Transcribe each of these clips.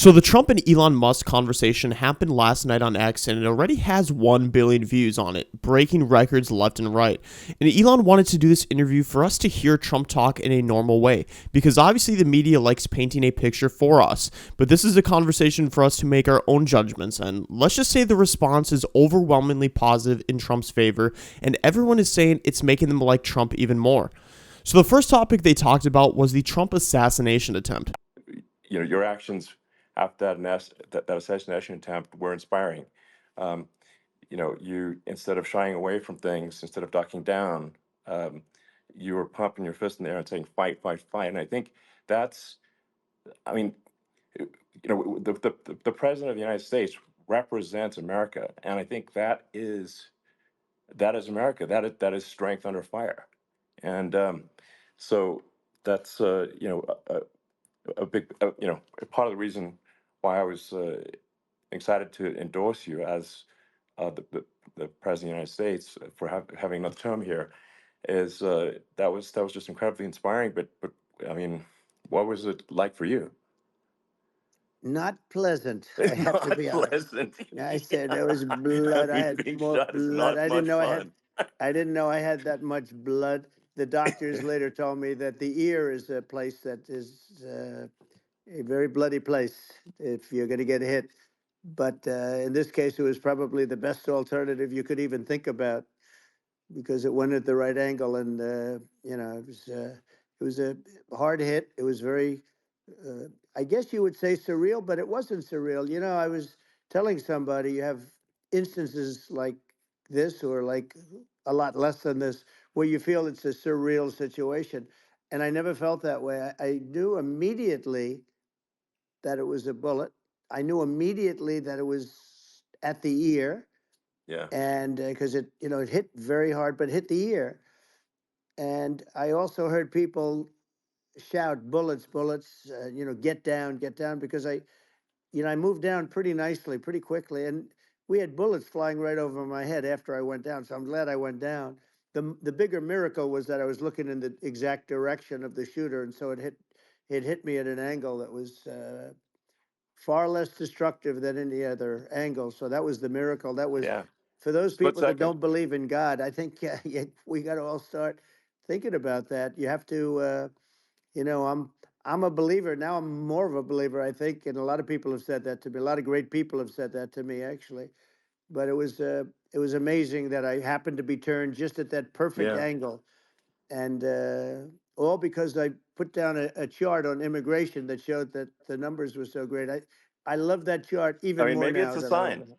So the Trump and Elon Musk conversation happened last night on X and it already has 1 billion views on it, breaking records left and right. And Elon wanted to do this interview for us to hear Trump talk in a normal way, because obviously the media likes painting a picture for us, but this is a conversation for us to make our own judgments, and let's just say the response is overwhelmingly positive in Trump's favor, and everyone is saying it's making them like Trump even more. So the first topic they talked about was the Trump assassination attempt. Your actions after that assassination attempt were inspiring. Um, you, instead of shying away from things, instead of ducking down, um, you were pumping your fist in the air and saying, "Fight, fight, fight!" And I think that's, I mean, the president of the United States represents America, and I think that is America. That is strength under fire, and so that's a big, a part of the reason why I was excited to endorse you as the president of the United States for having another term here is that was just incredibly inspiring. But I mean, what was it like for you? Not pleasant, I It's have to not be honest. pleasant. I said Yeah. there was I blood. I mean, had being more shot is blood. not I didn't much know fun. I didn't know I had that much blood. The doctors later told me that the ear is a place that is a very bloody place if you're going to get hit. But in this case, it was probably the best alternative you could even think about because it went at the right angle, and it was a hard hit. It was very, uh, I guess you would say surreal, but it wasn't surreal. I was telling somebody you have instances like this, or like a lot less than this, where you feel it's a surreal situation, and I never felt that way. I knew immediately that it was a bullet. I knew immediately that it was at the ear, Yeah. and because it hit very hard, but hit the ear. And I also heard people shout, "Bullets, bullets!" Get down, because I moved down pretty nicely, pretty quickly, and we had bullets flying right over my head after I went down. So I'm glad I went down. The bigger miracle was that I was looking in the exact direction of the shooter, and so it hit me at an angle that was far less destructive than any other angle. So that was the miracle. That was Yeah. for those Split people that second. don't believe in God. I think we got to all start thinking about that. You have to, I'm a believer now. I'm more of a believer, I think, and a lot of people have said that to me. A lot of great people have said that to me, actually. But it was amazing that I happened to be turned just at that perfect Yeah. angle, and all because I put down a chart on immigration that showed that the numbers were so great. I love that chart I even mean, more maybe it's now a than I sign. ever.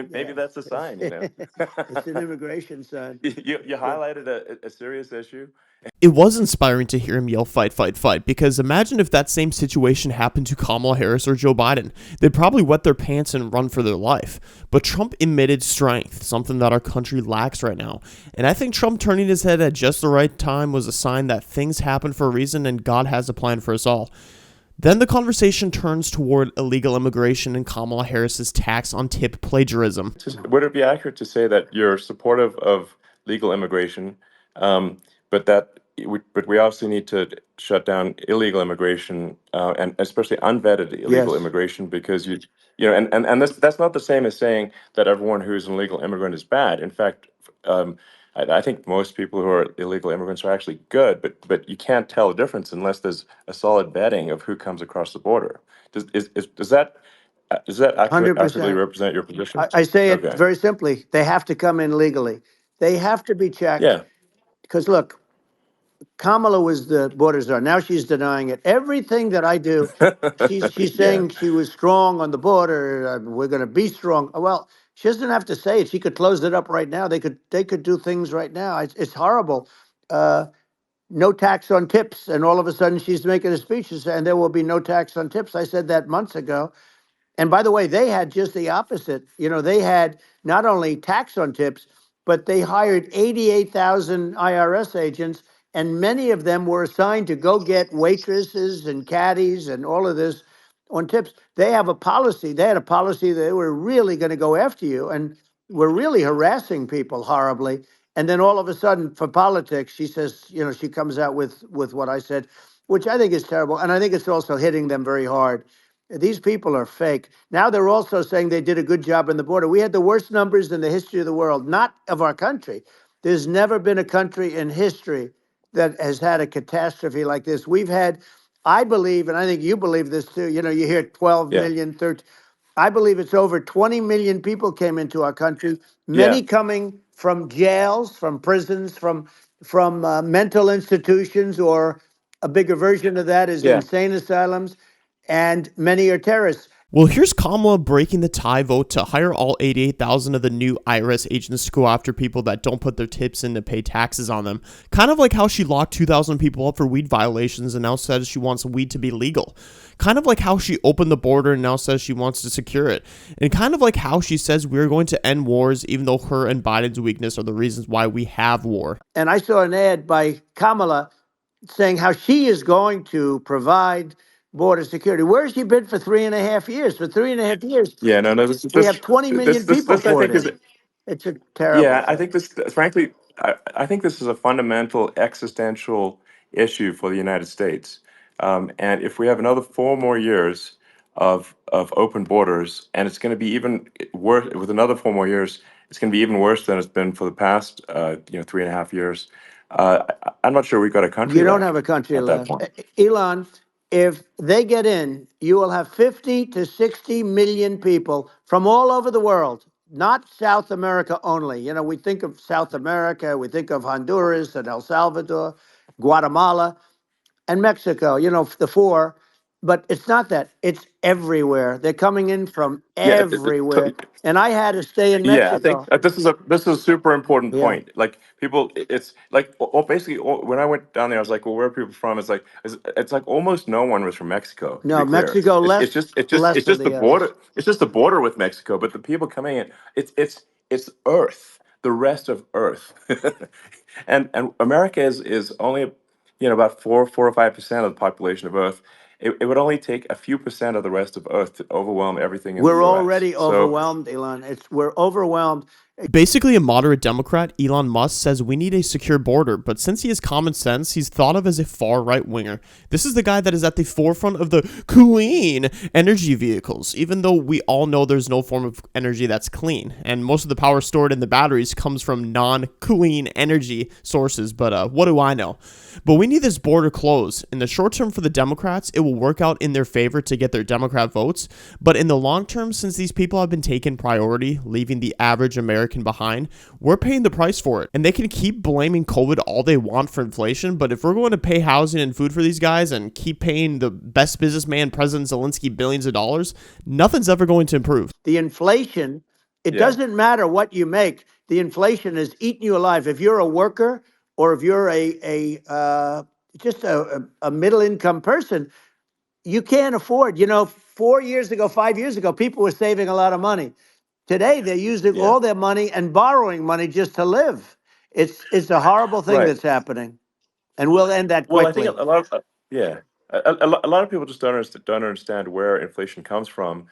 Maybe Yeah, that's a it's sign. it's an immigration sign. You But highlighted a serious issue. It was inspiring to hear him yell fight, fight, fight, because imagine if that same situation happened to Kamala Harris or Joe Biden. They'd probably wet their pants and run for their life. But Trump emitted strength, something that our country lacks right now. And I think Trump turning his head at just the right time was a sign that things happen for a reason and God has a plan for us all. Then the conversation turns toward illegal immigration and Kamala Harris's tax on tip plagiarism. Would it be accurate to say that you're supportive of legal immigration, but we also need to shut down illegal immigration, and especially unvetted illegal yes, immigration, because and that's not the same as saying that everyone who's an illegal immigrant is bad. In fact, I think most people who are illegal immigrants are actually good, but you can't tell the difference unless there's a solid vetting of who comes across the border. Does that accurately 100%. represent your position? I say it Okay. very simply. They have to come in legally. They have to be checked Yeah. because look, Kamala was the border czar. Now she's denying it. Everything that I do, she's Yeah. saying she was strong on the border. We're going to be strong. Well, she doesn't have to say it. She could close it up right now. They could do things right now. It's horrible. Uh, no tax on tips, and all of a sudden she's making a speech and there will be no tax on tips. I said that months ago. And by the way, they had just the opposite. They had not only tax on tips, but they hired 88,000 IRS agents, and many of them were assigned to go get waitresses and caddies and all of this on tips. They have a policy. They had a policy that they were really going to go after you and were really harassing people horribly. And then all of a sudden, for politics, she says, she comes out with what I said, which I think is terrible. And I think it's also hitting them very hard. These people are fake. Now they're also saying they did a good job on the border. We had the worst numbers in the history of the world, not of our country. There's never been a country in history that has had a catastrophe like this. We've had, I believe, and I think you believe this too. You know, you hear 12 Yeah, million, 13. I believe it's over 20 million people came into our country, yeah, many coming from jails, from prisons, from mental institutions, or a bigger version of that is yeah. insane asylums, and many are terrorists. Well, here's Kamala breaking the tie vote to hire all 88,000 of the new IRS agents to go after people that don't put their tips in to pay taxes on them. Kind of like how she locked 2,000 people up for weed violations and now says she wants weed to be legal. Kind of like how she opened the border and now says she wants to secure it. And kind of like how she says we're going to end wars even though her and Biden's weakness are the reasons why we have war. And I saw an ad by Kamala saying how she is going to provide border security. Where has she been for 3.5 years? For 3.5 years, Yeah, no, no. we have 20 million people I poured think is in. It's a terrible Yeah, I thing. think this, frankly, I think this is a fundamental existential issue for the United States. And if we have another 4 more years of open borders, and it's going to be even worse with another 4 more years, it's going to be even worse than it's been for the past, 3.5 years. I'm not sure we've got a country You don't have left a country at that left. point. Elon, if they get in, you will have 50 to 60 million people from all over the world, not South America only. You know, we think of South America, we think of Honduras and El Salvador, Guatemala, and Mexico, you know, the four. But it's not that, it's everywhere. They're coming in from Yeah, everywhere. And I had to stay in yeah, I think Mexico. this is a super important Yeah. point. Like people, it's like basically when I went down there, I was like, well, where are people from? It's like almost no one was from Mexico. To be No, clear, Mexico it's less, just less of the the others. border. It's just the border with Mexico. But the people coming in, it's Earth, the rest of Earth, and America is only about 4 or 5% of the population of Earth. It would only take a few percent of the rest of Earth to overwhelm everything in the We're U.S. already So. overwhelmed, Elon. We're overwhelmed. Basically, a moderate Democrat, Elon Musk, says we need a secure border, but since he has common sense, he's thought of as a far right winger. This is the guy that is at the forefront of the clean energy vehicles, even though we all know there's no form of energy that's clean, and most of the power stored in the batteries comes from non-clean energy sources, but what do I know? But we need this border closed. In the short term for the Democrats, it will work out in their favor to get their Democrat votes, but in the long term, since these people have been taken priority, leaving the average American behind, we're paying the price for it. And they can keep blaming COVID all they want for inflation, but if we're going to pay housing and food for these guys and keep paying the best businessman, President Zelensky, billions of dollars, nothing's ever going to improve. The inflation, it Yeah. doesn't matter what you make. The inflation is eating you alive. If you're a worker or if you're just a middle income person, you can't afford. You know, 4 years ago, 5 years ago, people were saving a lot of money. Today, they're using Yeah. all their money and borrowing money just to live. It's a horrible thing Right. that's happening, and we'll end that Well, I think quickly. a lot of yeah, a lot of people just don't understand where inflation comes from.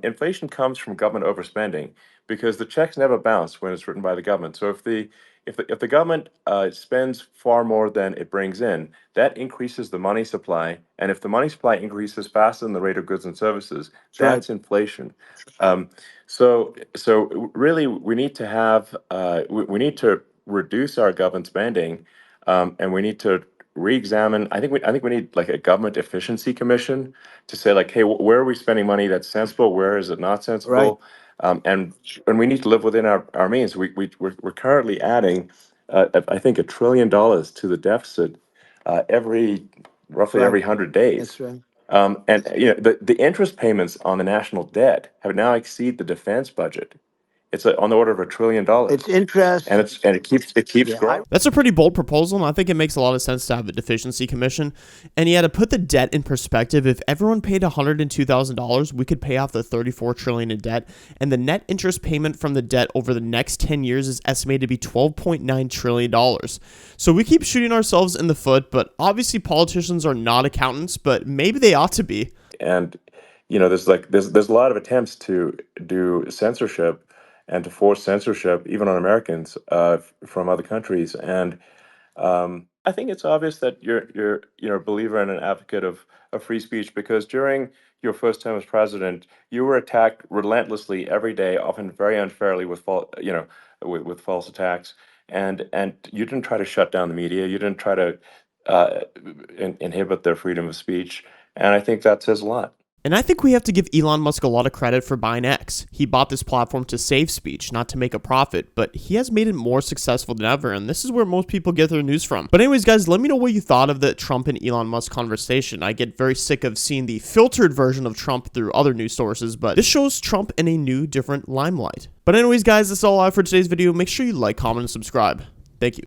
Inflation comes from government overspending because the checks never bounce when it's written by the government. So if the government spends far more than it brings in, that increases the money supply, and if the money supply increases faster than the rate of goods and services, That's right. that's inflation. Um, so really, we need to have we need to reduce our government spending, and we need to re-examine. I think we need like a government efficiency commission to say like, hey, where are we spending money that's sensible? Where is it not Right. sensible? And we need to live within our means. We're currently adding, I think, $1 trillion to the deficit roughly Right. every 100 days. That's right. And the interest payments on the national debt have now exceed the defense budget. It's on the order of $1 trillion, It's interest. and it keeps Yeah. growing. That's a pretty bold proposal, and I think it makes a lot of sense to have a deficiency commission. And yeah, to put the debt in perspective, if everyone paid $102,000, we could pay off the $34 trillion in debt, and the net interest payment from the debt over the next 10 years is estimated to be $12.9 trillion. So we keep shooting ourselves in the foot, but obviously politicians are not accountants, but maybe they ought to be. And there's a lot of attempts to do censorship and to force censorship even on Americans from other countries. And I think it's obvious that you're a believer and an advocate of free speech because during your first term as president, you were attacked relentlessly every day, often very unfairly with with false attacks, and you didn't try to shut down the media. You didn't try to uh, inhibit their freedom of speech, and I think that says a lot. And I think we have to give Elon Musk a lot of credit for buying X. He bought this platform to save speech, not to make a profit, but he has made it more successful than ever, and this is where most people get their news from. But anyways, guys, let me know what you thought of the Trump and Elon Musk conversation. I get very sick of seeing the filtered version of Trump through other news sources, but this shows Trump in a new, different limelight. But anyways, guys, that's all I have for today's video. Make sure you like, comment, and subscribe. Thank you.